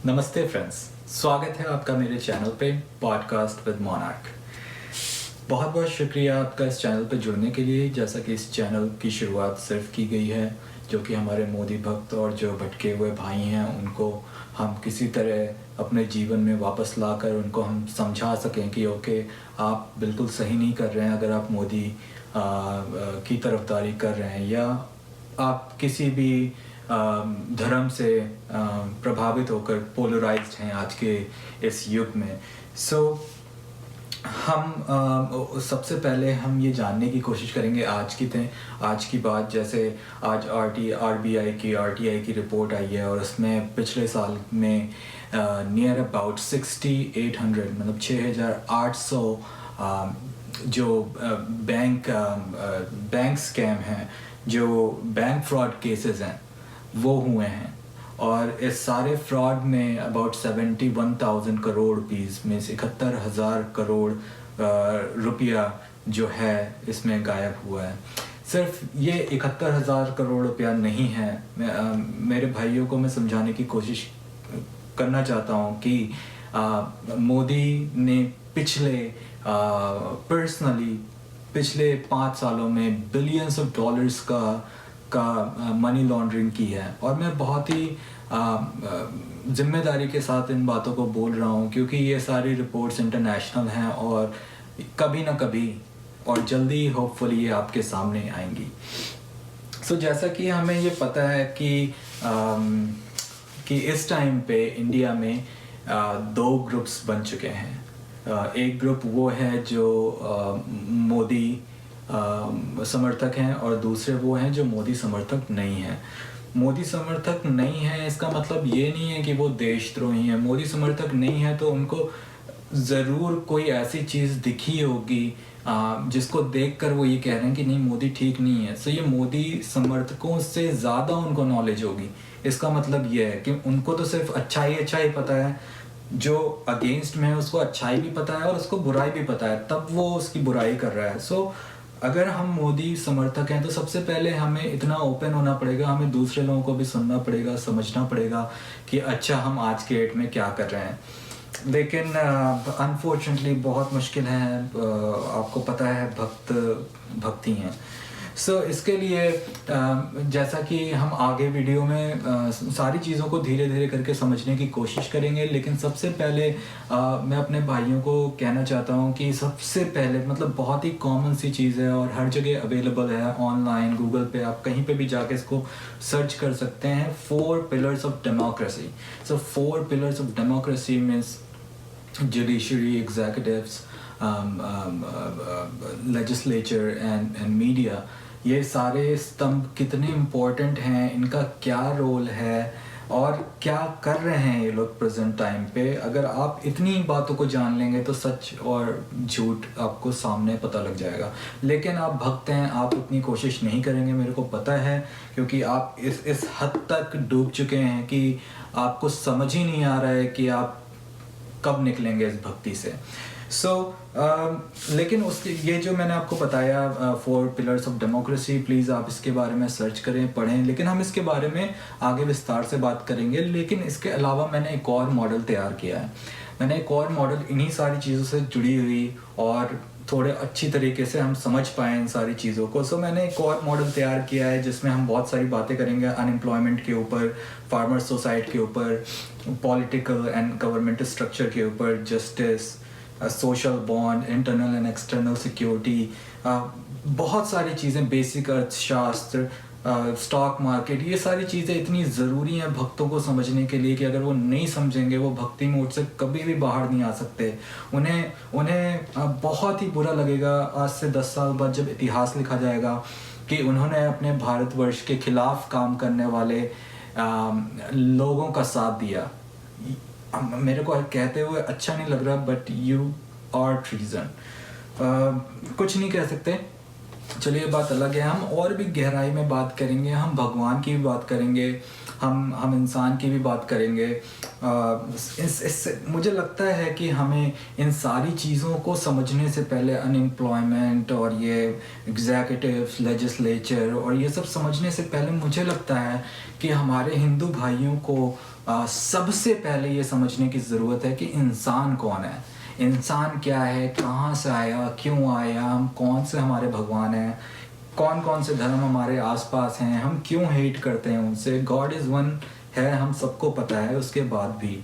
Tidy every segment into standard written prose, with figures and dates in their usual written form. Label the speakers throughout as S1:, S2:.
S1: नमस्ते फ्रेंड्स, स्वागत है आपका मेरे चैनल पे पॉडकास्ट विद मोनार्क। बहुत बहुत शुक्रिया आपका इस चैनल पे जुड़ने के लिए। जैसा कि इस चैनल की शुरुआत सिर्फ की गई है जो कि हमारे मोदी भक्त और जो भटके हुए भाई हैं उनको हम किसी तरह अपने जीवन में वापस लाकर उनको हम समझा सकें कि ओके, आप बिल्कुल सही नहीं कर रहे हैं अगर आप मोदी की तरफदारी कर रहे हैं या आप किसी भी धर्म से प्रभावित होकर पोलराइज्ड हैं आज के इस युग में। हम सबसे पहले हम ये जानने की कोशिश करेंगे आज की बात। जैसे आज आरटीआई की रिपोर्ट आई है और उसमें पिछले साल में नियर अबाउट 6800 मतलब 6800 जो बैंक स्कैम हैं, जो बैंक फ्रॉड केसेस हैं वो हुए हैं। और इस सारे फ्रॉड में अबाउट 71,000 करोड़ रुपीस में 71,000 करोड़ रुपया जो है इसमें गायब हुआ है। सिर्फ ये 71,000 करोड़ रुपया नहीं है। मेरे भाइयों को मैं समझाने की कोशिश करना चाहता हूँ कि मोदी ने पिछले 5 सालों में बिलियंस ऑफ डॉलर्स का मनी लॉन्ड्रिंग की है। और मैं बहुत ही जिम्मेदारी के साथ इन बातों को बोल रहा हूँ क्योंकि ये सारी रिपोर्ट्स इंटरनेशनल हैं और कभी ना कभी और जल्दी होपफुली ये आपके सामने आएंगी। जैसा कि हमें ये पता है कि इस टाइम पे इंडिया में 2 ग्रुप्स बन चुके हैं। एक ग्रुप वो है जो मोदी समर्थक हैं और दूसरे वो हैं जो मोदी समर्थक नहीं हैं। मोदी समर्थक नहीं है इसका मतलब ये नहीं है कि वो देशद्रोही हैं। मोदी समर्थक नहीं है तो उनको ज़रूर कोई ऐसी चीज़ दिखी होगी जिसको देखकर वो ये कह रहे हैं कि नहीं, मोदी ठीक नहीं है। ये मोदी समर्थकों से ज़्यादा उनको नॉलेज होगी। इसका मतलब ये है कि उनको तो सिर्फ अच्छाई पता है, जो अगेंस्ट में है उसको अच्छाई भी पता है और उसको बुराई भी पता है, तब वो उसकी बुराई कर रहा है। अगर हम मोदी समर्थक हैं तो सबसे पहले हमें इतना ओपन होना पड़ेगा, हमें दूसरे लोगों को भी सुनना पड़ेगा, समझना पड़ेगा कि अच्छा हम आज के डेट में क्या कर रहे हैं। लेकिन अनफॉर्चुनेटली बहुत मुश्किल है। आपको पता है भक्ति हैं। इसके लिए जैसा कि हम आगे वीडियो में सारी चीज़ों को धीरे धीरे करके समझने की कोशिश करेंगे, लेकिन सबसे पहले मैं अपने भाइयों को कहना चाहता हूँ कि सबसे पहले मतलब बहुत ही कॉमन सी चीज़ है और हर जगह अवेलेबल है ऑनलाइन, गूगल पे, आप कहीं पे भी जाके इसको सर्च कर सकते हैं। 4 pillars of democracy. 4 pillars of democracy means judiciary, executives, legislature and media. ये सारे स्तंभ कितने इम्पोर्टेंट हैं, इनका क्या रोल है और क्या कर रहे हैं ये लोग प्रेजेंट टाइम पे। अगर आप इतनी बातों को जान लेंगे तो सच और झूठ आपको सामने पता लग जाएगा। लेकिन आप भक्त हैं, आप इतनी कोशिश नहीं करेंगे, मेरे को पता है, क्योंकि आप इस हद तक डूब चुके हैं कि आपको समझ ही नहीं आ रहा है कि आप कब निकलेंगे इस भक्ति से। लेकिन उसके ये जो मैंने आपको बताया 4 पिलर्स ऑफ डेमोक्रेसी, प्लीज़ आप इसके बारे में सर्च करें, पढ़ें। लेकिन हम इसके बारे में आगे विस्तार से बात करेंगे। लेकिन इसके अलावा मैंने एक और मॉडल तैयार किया है। मैंने एक और मॉडल इन्हीं सारी चीज़ों से जुड़ी हुई और थोड़े अच्छी तरीके से हम समझ पाएँ इन सारी चीज़ों को। मैंने एक और मॉडल तैयार किया है जिसमें हम बहुत सारी बातें करेंगे अनएम्प्लॉयमेंट के ऊपर, फार्मर सोसाइटी के ऊपर, पॉलिटिकल एंड गवर्नमेंट स्ट्रक्चर के ऊपर, justice, social bond, internal and external security, बहुत सारी चीज़ें, बेसिक अर्थशास्त्र, स्टॉक मार्केट। ये सारी चीज़ें इतनी ज़रूरी हैं भक्तों को समझने के लिए कि अगर वो नहीं समझेंगे वो भक्ति मोड से कभी भी बाहर नहीं आ सकते। उन्हें बहुत ही बुरा लगेगा आज से 10 साल बाद जब इतिहास लिखा जाएगा कि उन्होंने अपने भारतवर्ष के खिलाफ काम करने वाले लोगों का साथ दिया। मेरे को कहते हुए अच्छा नहीं लग रहा, बट यू आर ट्रीजन। कुछ नहीं कह सकते। चलिए, बात अलग है। हम और भी गहराई में बात करेंगे, हम भगवान की भी बात करेंगे, हम इंसान की भी बात करेंगे। मुझे लगता है कि हमें इन सारी चीज़ों को समझने से पहले अनएम्प्लॉयमेंट और ये एग्जीक्यूटिव, लेजिस्लेचर और ये सब समझने से पहले मुझे लगता है कि हमारे हिंदू भाइयों को सबसे पहले ये समझने की ज़रूरत है कि इंसान कौन है, इंसान क्या है, कहाँ से आया, क्यों आया, हम कौन से हमारे भगवान हैं, कौन कौन से धर्म हमारे आसपास हैं, हम क्यों हेट करते हैं उनसे। गॉड इज़ वन है, हम सबको पता है, उसके बाद भी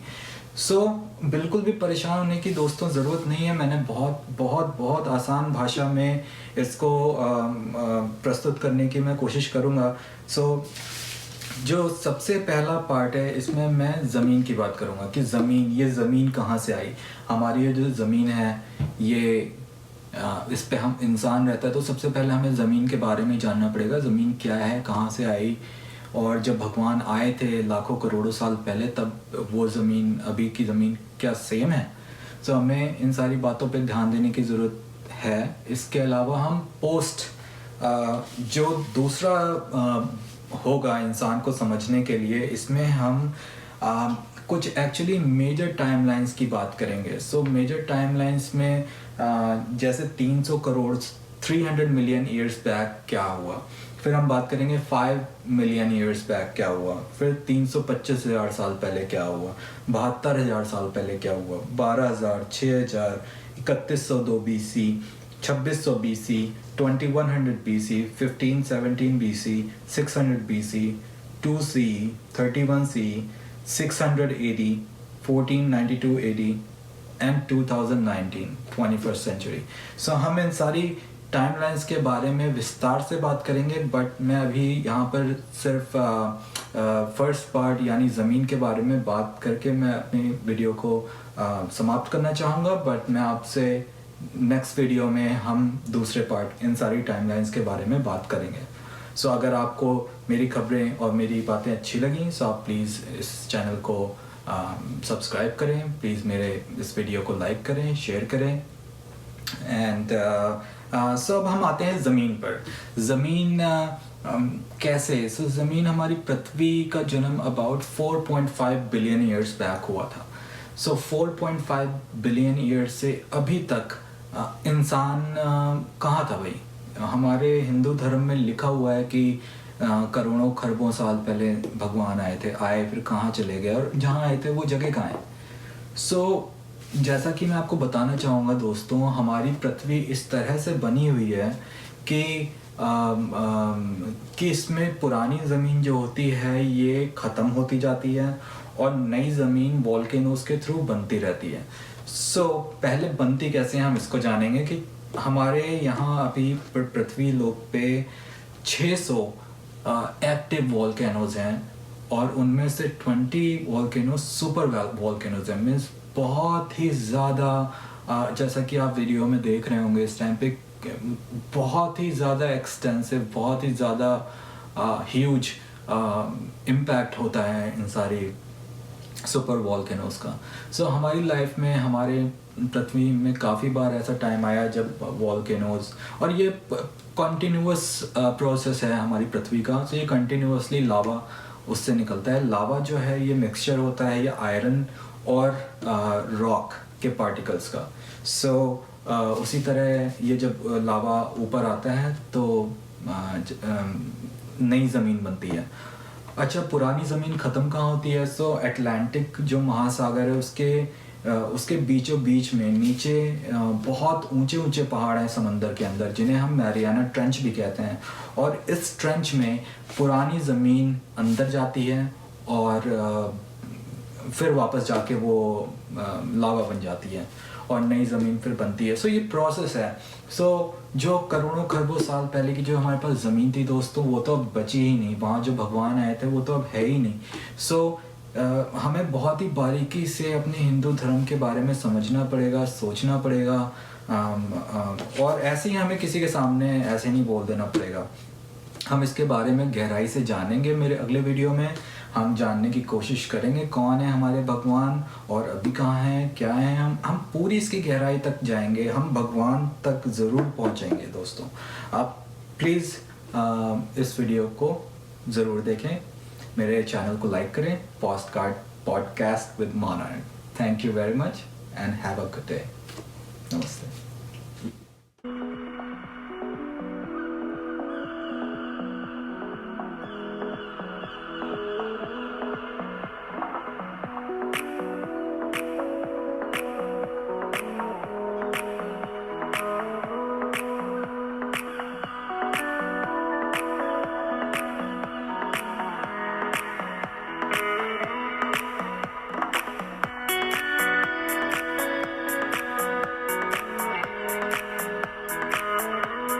S1: बिल्कुल भी परेशान होने की दोस्तों ज़रूरत नहीं है। मैंने बहुत बहुत बहुत आसान भाषा में इसको प्रस्तुत करने की मैं कोशिश करूँगा। जो सबसे पहला पार्ट है इसमें मैं ज़मीन की बात करूँगा कि ये ज़मीन कहाँ से आई। हमारी ये जो ज़मीन है ये इस पे हम इंसान रहता है, तो सबसे पहले हमें ज़मीन के बारे में जानना पड़ेगा। ज़मीन क्या है, कहाँ से आई, और जब भगवान आए थे लाखों करोड़ों साल पहले, तब वो ज़मीन अभी की ज़मीन क्या सेम है। हमें इन सारी बातों पे ध्यान देने की ज़रूरत है। इसके अलावा हम जो दूसरा होगा इंसान को समझने के लिए, इसमें हम कुछ एक्चुअली मेजर टाइमलाइंस की बात करेंगे। मेजर टाइमलाइंस में जैसे 300 करोड़ 300 मिलियन ईयर्स बैक क्या हुआ, फिर हम बात करेंगे 5 मिलियन ईयर्स बैक क्या हुआ, फिर 325,000 साल पहले क्या हुआ, 72,000 साल पहले क्या हुआ, 12,000, 6,000, 3102 BC, 2600 BC, 2100 BC, 1517 BC, 600 BC, 2 CE, 31 CE, 600 AD, 1492 AD and 2019 21st century। हम इन सारी टाइमलाइंस के बारे में विस्तार से बात करेंगे, बट मैं अभी यहाँ पर सिर्फ फर्स्ट पार्ट यानी ज़मीन के बारे में बात करके मैं अपनी वीडियो को समाप्त करना चाहूँगा। बट मैं आपसे नेक्स्ट वीडियो में हम दूसरे पार्ट इन सारी टाइमलाइंस के बारे में बात करेंगे। अगर आपको मेरी खबरें और मेरी बातें अच्छी लगी तो आप प्लीज़ इस चैनल को सब्सक्राइब करें, प्लीज़ मेरे इस वीडियो को लाइक करें, शेयर करें। एंड अब हम आते हैं ज़मीन पर। ज़मीन कैसे? ज़मीन हमारी पृथ्वी का जन्म अबाउट 4.5 बिलियन ईयर्स बैक हुआ था। 4.5 बिलियन ईयर्स से अभी तक इंसान कहाँ था भाई? हमारे हिंदू धर्म में लिखा हुआ है कि करोड़ों खरबों साल पहले भगवान आए फिर कहाँ चले गए, और जहाँ आए थे वो जगह कहाँ है। जैसा कि मैं आपको बताना चाहूँगा दोस्तों, हमारी पृथ्वी इस तरह से बनी हुई है कि इसमें पुरानी ज़मीन जो होती है ये ख़त्म होती जाती है और नई ज़मीन वोल्केनोस के थ्रू बनती रहती है। पहले बनती कैसे हैं हम इसको जानेंगे कि हमारे यहाँ अभी पृथ्वी लोक पे 600 एक्टिव वोल्केनोज हैं और उनमें से 20 वोल्केनोज सुपर वोल्केनोज हैं। मीन्स बहुत ही ज़्यादा, जैसा कि आप वीडियो में देख रहे होंगे इस टाइम पे, बहुत ही ज़्यादा एक्सटेंसिव, बहुत ही ज़्यादा ह्यूज इम्पैक्ट होता है इन सारी सुपर वोल्केनोज का। हमारी लाइफ में, हमारे पृथ्वी में काफ़ी बार ऐसा टाइम आया जब वोल्केनोज, और ये कंटिन्यूअस प्रोसेस है हमारी पृथ्वी का। ये कंटिन्यूअसली लावा उससे निकलता है। लावा जो है ये मिक्सचर होता है ये आयरन और रॉक के पार्टिकल्स का। उसी तरह ये जब लावा ऊपर आता है तो नई ज़मीन बनती है। अच्छा, पुरानी ज़मीन ख़त्म कहाँ होती है? अटलांटिक जो महासागर है उसके बीचों बीच में नीचे बहुत ऊंचे ऊंचे पहाड़ हैं समंदर के अंदर, जिन्हें हम मैरियाना ट्रेंच भी कहते हैं। और इस ट्रेंच में पुरानी ज़मीन अंदर जाती है और फिर वापस जाके वो लावा बन जाती है और नई ज़मीन फिर बनती है। ये प्रोसेस है। जो करोड़ों खरबों साल पहले की जो हमारे पास ज़मीन थी दोस्तों, वो तो अब बची ही नहीं। वहाँ जो भगवान आए थे वो तो अब है ही नहीं। हमें बहुत ही बारीकी से अपने हिंदू धर्म के बारे में समझना पड़ेगा, सोचना पड़ेगा, और ऐसे ही हमें किसी के सामने ऐसे नहीं बोल देना पड़ेगा। हम इसके बारे में गहराई से जानेंगे। मेरे अगले वीडियो में हम जानने की कोशिश करेंगे कौन है हमारे भगवान और अभी कहाँ हैं, क्या हैं। हम पूरी इसकी गहराई तक जाएंगे, हम भगवान तक ज़रूर पहुँचेंगे दोस्तों। आप प्लीज़ इस वीडियो को ज़रूर देखें, मेरे चैनल को लाइक करें। Podcast with Manav. Thank you very much and have a good day. नमस्ते।